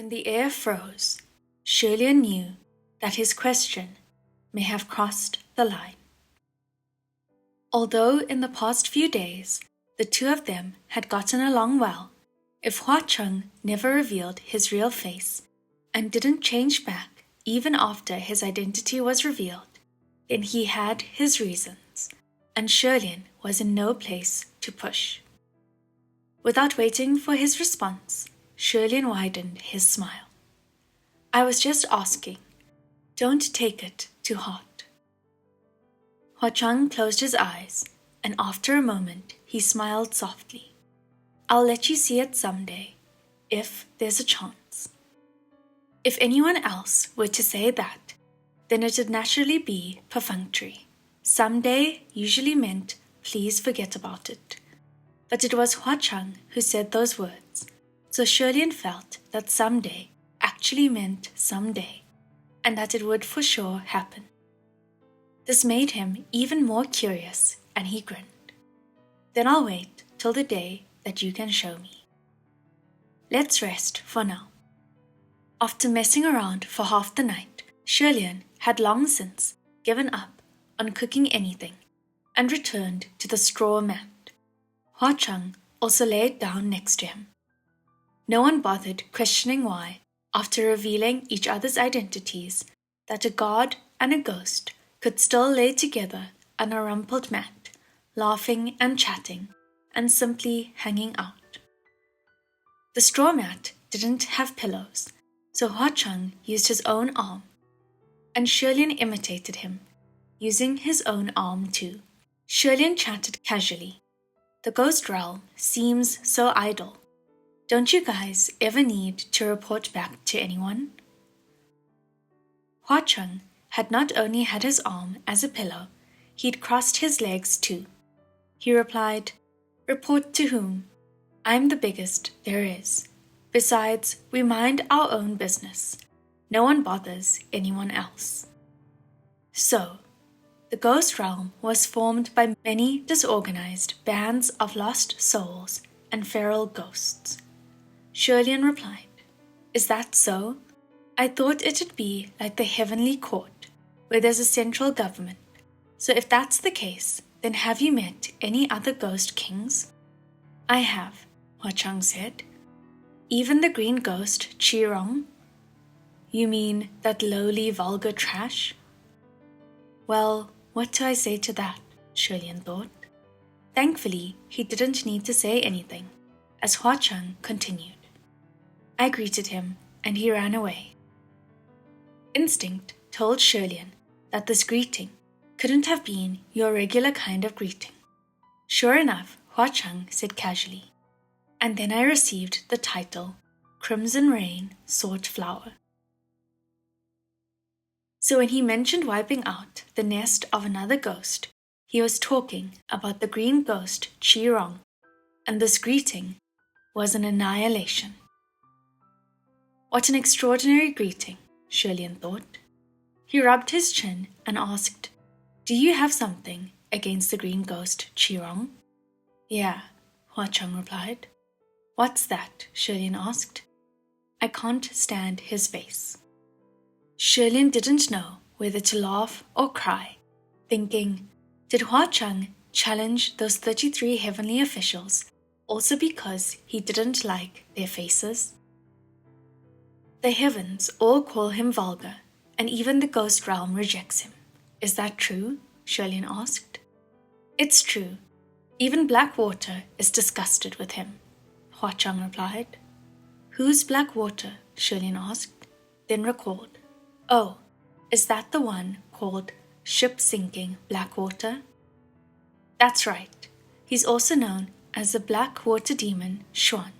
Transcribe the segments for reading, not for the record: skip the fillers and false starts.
When the air froze, Shirlian knew that his question may have crossed the line. Although in the past few days the two of them had gotten along well, if Hua Cheng never revealed his real face and didn't change back even after his identity was revealed, then he had his reasons, and Shirlian was in no place to push. Without waiting for his response, Shirlian widened his smile. I was just asking. Don't take it to heart. Hua Cheng closed his eyes, and after a moment he smiled softly. I'll let you see it someday, if there's a chance. If anyone else were to say that, then it'd naturally be perfunctory. Someday usually meant please forget about it. But it was Hua Cheng who said those words, so Shirlian felt that someday actually meant someday, and that it would for sure happen. This made him even more curious, and he grinned. Then I'll wait till the day that you can show me. Let's rest for now. After messing around for half the night, Shirlian had long since given up on cooking anything and returned to the straw mat. Hua Cheng also laid down next to him. No one bothered questioning why, after revealing each other's identities, that a god and a ghost could still lay together on a rumpled mat, laughing and chatting, and simply hanging out. The straw mat didn't have pillows, so Hua Cheng used his own arm, and Shirlian imitated him, using his own arm too. Shirlian chatted casually. The ghost realm seems so idle. Don't you guys ever need to report back to anyone? Hua Cheng had not only had his arm as a pillow, he'd crossed his legs too. He replied, Report to whom? I'm the biggest there is. Besides, we mind our own business. No one bothers anyone else. So, the ghost realm was formed by many disorganized bands of lost souls and feral ghosts. Shirlian replied, Is that so? I thought it'd be like the heavenly court, where there's a central government. So if that's the case, then have you met any other ghost kings? I have, Hua Cheng said. Even the green ghost Chi Rong? You mean that lowly vulgar trash? Well, what do I say to that? Shirlian thought. Thankfully, he didn't need to say anything, as Hua Cheng continued. I greeted him, and he ran away. Instinct told Shirlian that this greeting couldn't have been your regular kind of greeting. Sure enough, Hua Cheng said casually, and then I received the title, Crimson Rain Sought Flower. So when he mentioned wiping out the nest of another ghost, he was talking about the green ghost Chi Rong, and this greeting was an annihilation. What an extraordinary greeting, Shirlian thought. He rubbed his chin and asked, Do you have something against the green ghost Chi Rong? Yeah, Hua Cheng replied. What's that? Shirlian asked. I can't stand his face. Shirlian didn't know whether to laugh or cry, thinking, did Hua Cheng challenge those 33 heavenly officials also because he didn't like their faces? The heavens all call him vulgar, and even the ghost realm rejects him. Is that true? Shirlian asked. It's true. Even Blackwater is disgusted with him, Hua Cheng replied. Who's Blackwater? Shirlian asked, then recalled. Oh, is that the one called Ship-Sinking Blackwater? That's right. He's also known as the Blackwater Demon Xuan.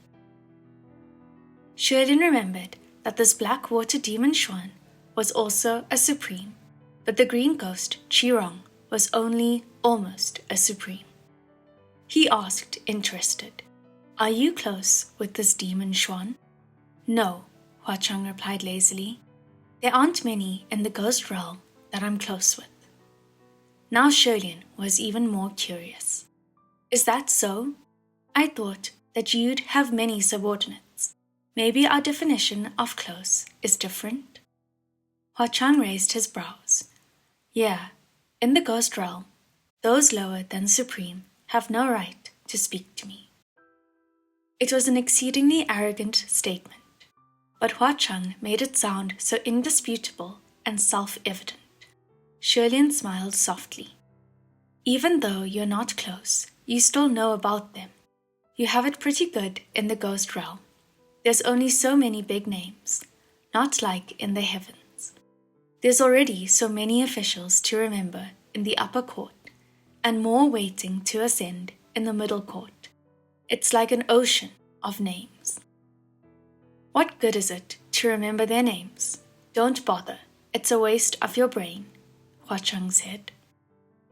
Shirlian remembered that this Blackwater Demon Xuan was also a supreme, but the green ghost Chi Rong was only almost a supreme. He asked, interested, Are you close with this demon Xuan? No, Hua Cheng replied lazily. There aren't many in the ghost realm that I'm close with. Now Shirlian was even more curious. Is that so? I thought that you'd have many subordinates. Maybe our definition of close is different? Hua Chang raised his brows. Yeah, in the ghost realm, those lower than supreme have no right to speak to me. It was an exceedingly arrogant statement, but Hua Chang made it sound so indisputable and self-evident. Shirlin smiled softly. Even though you're not close, you still know about them. You have it pretty good in the ghost realm. There's only so many big names, not like in the heavens. There's already so many officials to remember in the upper court, and more waiting to ascend in the middle court. It's like an ocean of names. What good is it to remember their names? Don't bother, it's a waste of your brain, Hua Chang said.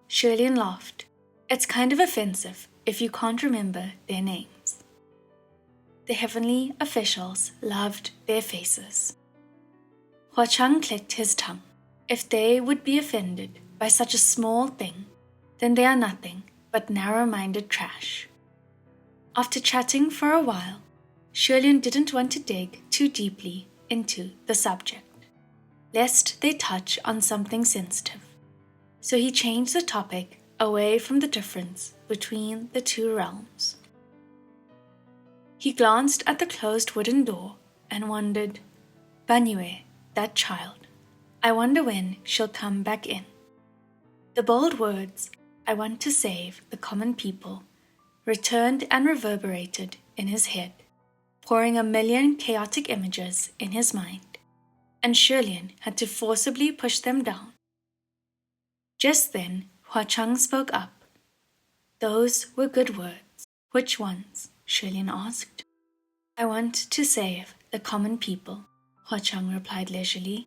Shirlin laughed. It's kind of offensive if you can't remember their names. The heavenly officials loved their faces. Hua Chang clicked his tongue. If they would be offended by such a small thing, then they are nothing but narrow-minded trash. After chatting for a while, Shirlin didn't want to dig too deeply into the subject, lest they touch on something sensitive. So he changed the topic away from the difference between the two realms. He glanced at the closed wooden door and wondered, Banyue, that child, I wonder when she'll come back in. The bold words, I want to save the common people, returned and reverberated in his head, pouring a million chaotic images in his mind, and Shirlin had to forcibly push them down. Just then, Hua Chang spoke up. Those were good words. Which ones? Shirlin asked. I want to save the common people, Hua Chang replied leisurely.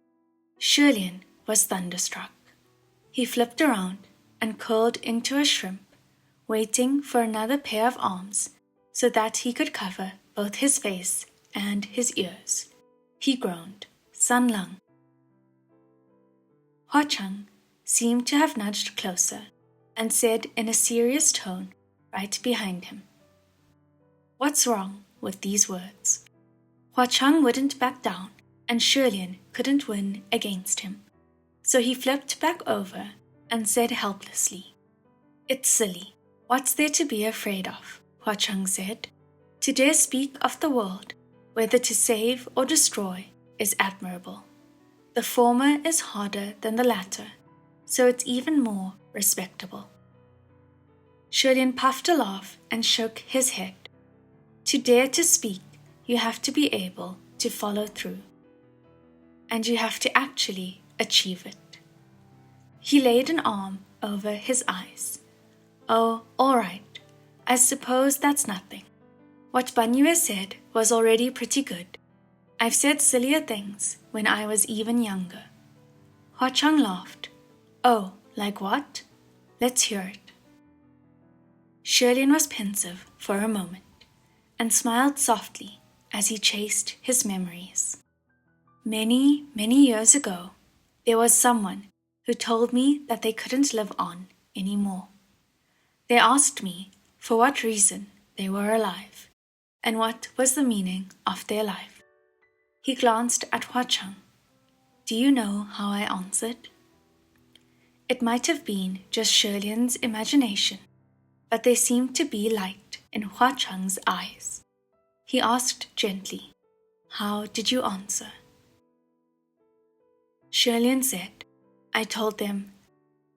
Shirlin was thunderstruck. He flipped around and curled into a shrimp, waiting for another pair of arms so that he could cover both his face and his ears. He groaned, San Lung. Hua Chang seemed to have nudged closer and said in a serious tone right behind him, What's wrong with these words? Hua Chang wouldn't back down, and Shirlin couldn't win against him. So he flipped back over and said helplessly, It's silly. What's there to be afraid of? Hua Chang said. To dare speak of the world, whether to save or destroy, is admirable. The former is harder than the latter, so it's even more respectable. Shirlin puffed a laugh and shook his head. To dare to speak, you have to be able to follow through. And you have to actually achieve it. He laid an arm over his eyes. Oh, all right. I suppose that's nothing. What Banyue said was already pretty good. I've said sillier things when I was even younger. Hua Chang laughed. Oh, like what? Let's hear it. Shirlin was pensive for a moment and smiled softly as he chased his memories. Many, many years ago, there was someone who told me that they couldn't live on anymore. They asked me for what reason they were alive and what was the meaning of their life. He glanced at Hua Chang. Do you know how I answered? It might have been just Shirlin's imagination, but there seemed to be light in Hua Chang's eyes. He asked gently, How did you answer? Shirlin said, I told them,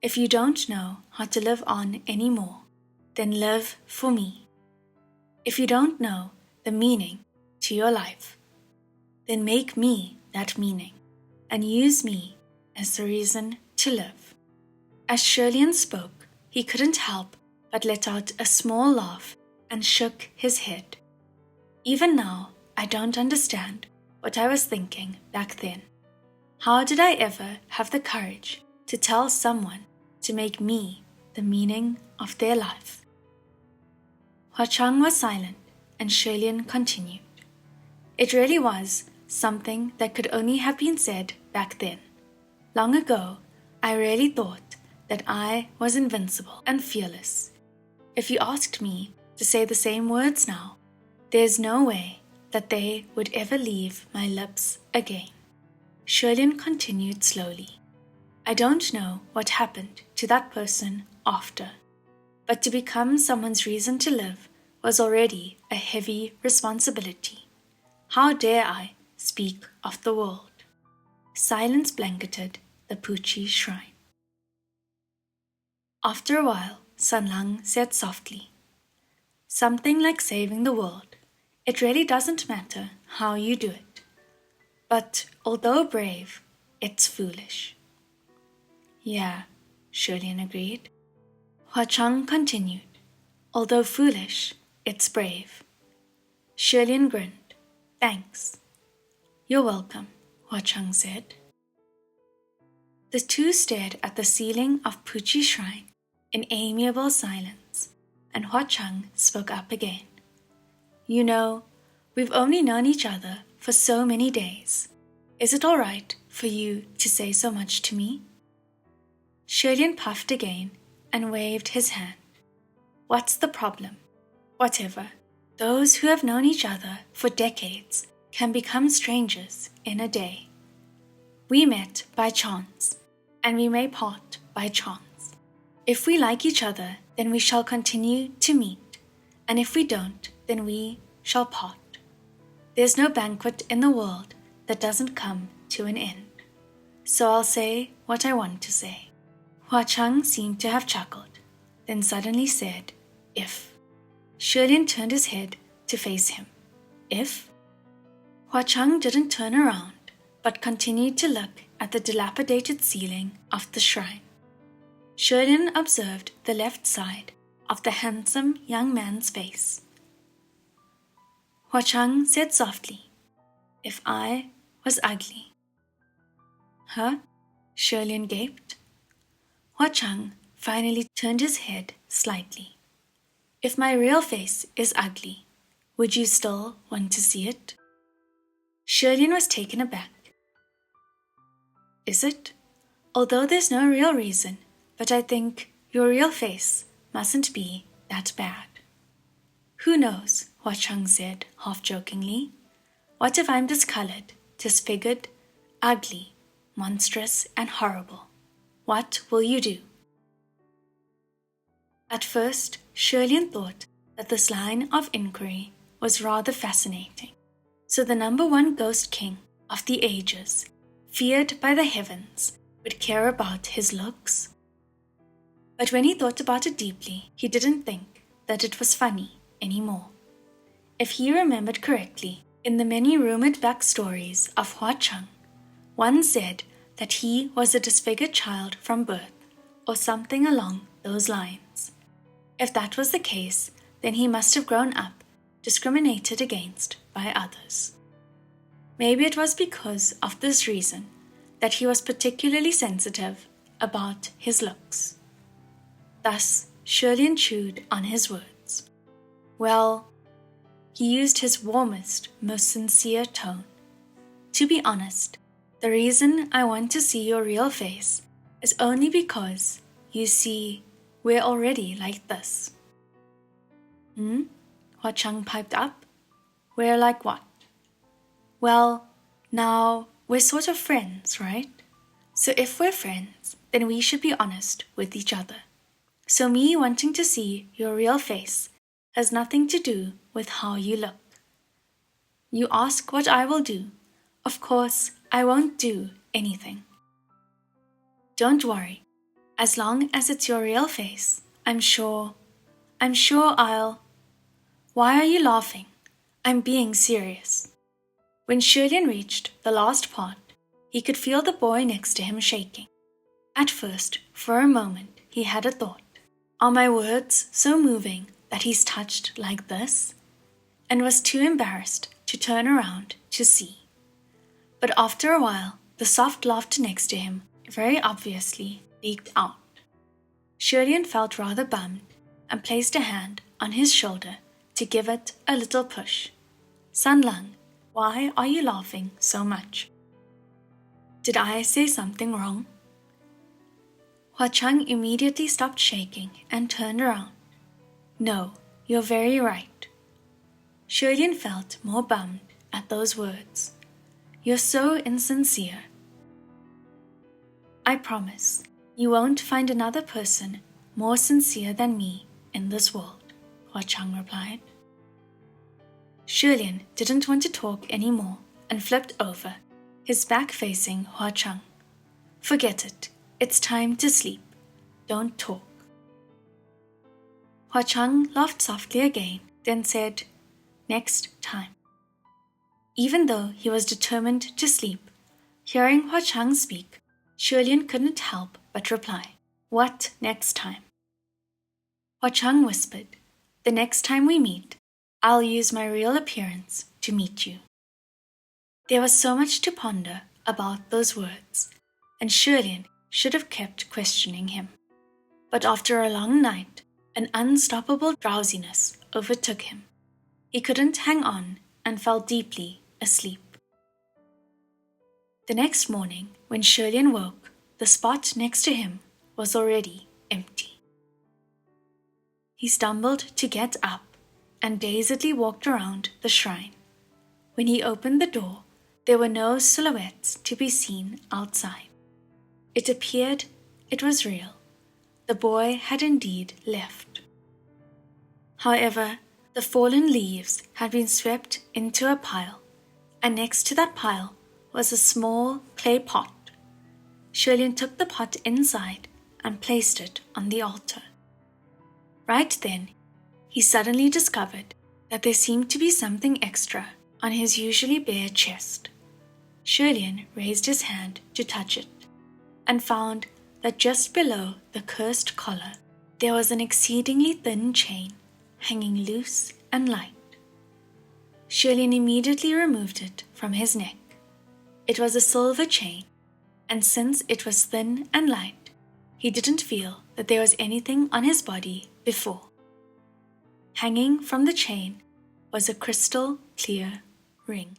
if you don't know how to live on anymore, then live for me. If you don't know the meaning to your life, then make me that meaning and use me as the reason to live. As Shirlin spoke, he couldn't help but let out a small laugh and shook his head. Even now, I don't understand what I was thinking back then. How did I ever have the courage to tell someone to make me the meaning of their life? Hua Chang was silent and Shirlin continued. It really was something that could only have been said back then. Long ago, I really thought that I was invincible and fearless. If you asked me to say the same words now, there's no way that they would ever leave my lips again. Shirley continued slowly. I don't know what happened to that person after, but to become someone's reason to live was already a heavy responsibility. How dare I speak of the world? Silence blanketed the Puchi shrine. After a while, Sanlang said softly, something like saving the world. It really doesn't matter how you do it. But although brave, it's foolish. Yeah, Shirley agreed. Huacheng continued, although foolish, it's brave. Shirley grinned. Thanks. You're welcome, Huacheng said. The two stared at the ceiling of Puchi Shrine in amiable silence, and Huacheng spoke up again. You know, we've only known each other for so many days. Is it all right for you to say so much to me? Shirley puffed again and waved his hand. What's the problem? Whatever. Those who have known each other for decades can become strangers in a day. We met by chance, and we may part by chance. If we like each other, then we shall continue to meet, and if we don't, then we shall part. There's no banquet in the world that doesn't come to an end. So I'll say what I want to say. Huacheng seemed to have chuckled, then suddenly said, if. Shirley turned his head to face him. If? Huacheng didn't turn around, but continued to look at the dilapidated ceiling of the shrine. Shirley observed the left side of the handsome young man's face. Huacheng said softly, if I was ugly. Huh? Shirley gaped. Huacheng finally turned his head slightly. If my real face is ugly, would you still want to see it? Shirley was taken aback. Is it? Although there's no real reason, but I think your real face mustn't be that bad. Who knows, Huacheng said, half-jokingly. What if I'm discolored, disfigured, ugly, monstrous, and horrible? What will you do? At first, Shirley thought that this line of inquiry was rather fascinating. So the number one ghost king of the ages, feared by the heavens, would care about his looks? But when he thought about it deeply, he didn't think that it was funny anymore. If he remembered correctly, in the many rumored backstories of Huacheng, one said that he was a disfigured child from birth, or something along those lines. If that was the case, then he must have grown up discriminated against by others. Maybe it was because of this reason that he was particularly sensitive about his looks. Thus, Shirley chewed on his words. Well, he used his warmest, most sincere tone. To be honest, the reason I want to see your real face is only because, you see, we're already like this. Huacheng piped up. We're like what? Well, now, we're sort of friends, right? So if we're friends, then we should be honest with each other. So me wanting to see your real face has nothing to do with how you look. You ask what I will do. Of course, I won't do anything. Don't worry. As long as it's your real face, I'm sure I'll... Why are you laughing? I'm being serious. When Shirley reached the last part, he could feel the boy next to him shaking. At first, for a moment, he had a thought. Are my words so moving that he's touched like this? And was too embarrassed to turn around to see. But after a while, the soft laughter next to him very obviously leaked out. Shirley felt rather bummed and placed a hand on his shoulder to give it a little push. Sanlang, why are you laughing so much? Did I say something wrong? Huacheng immediately stopped shaking and turned around. No, you're very right. Shirley felt more bummed at those words. "You're so insincere." "I promise you won't find another person more sincere than me in this world," Hua Chang replied. Shirley didn't want to talk anymore and flipped over, his back facing Hua Chang. "Forget it. It's time to sleep. Don't talk." Hua Chang laughed softly again, then said, "Next time." Even though he was determined to sleep, hearing Hua Chang speak, Shirley couldn't help but reply, "What next time?" Hua Chang whispered, "The next time we meet, I'll use my real appearance to meet you." There was so much to ponder about those words, and Shirley should have kept questioning him. But after a long night, an unstoppable drowsiness overtook him. He couldn't hang on and fell deeply asleep. The next morning, when Shirley woke, the spot next to him was already empty. He stumbled to get up and dazedly walked around the shrine. When he opened the door, there were no silhouettes to be seen outside. It appeared it was real. The boy had indeed left. However, the fallen leaves had been swept into a pile, and next to that pile was a small clay pot. Shirley took the pot inside and placed it on the altar. Right then, he suddenly discovered that there seemed to be something extra on his usually bare chest. Shirley raised his hand to touch it, and found that just below the cursed collar there was an exceedingly thin chain hanging loose and light. Shirley immediately removed it from his neck. It was a silver chain, and since it was thin and light, he didn't feel that there was anything on his body before. Hanging from the chain was a crystal clear ring.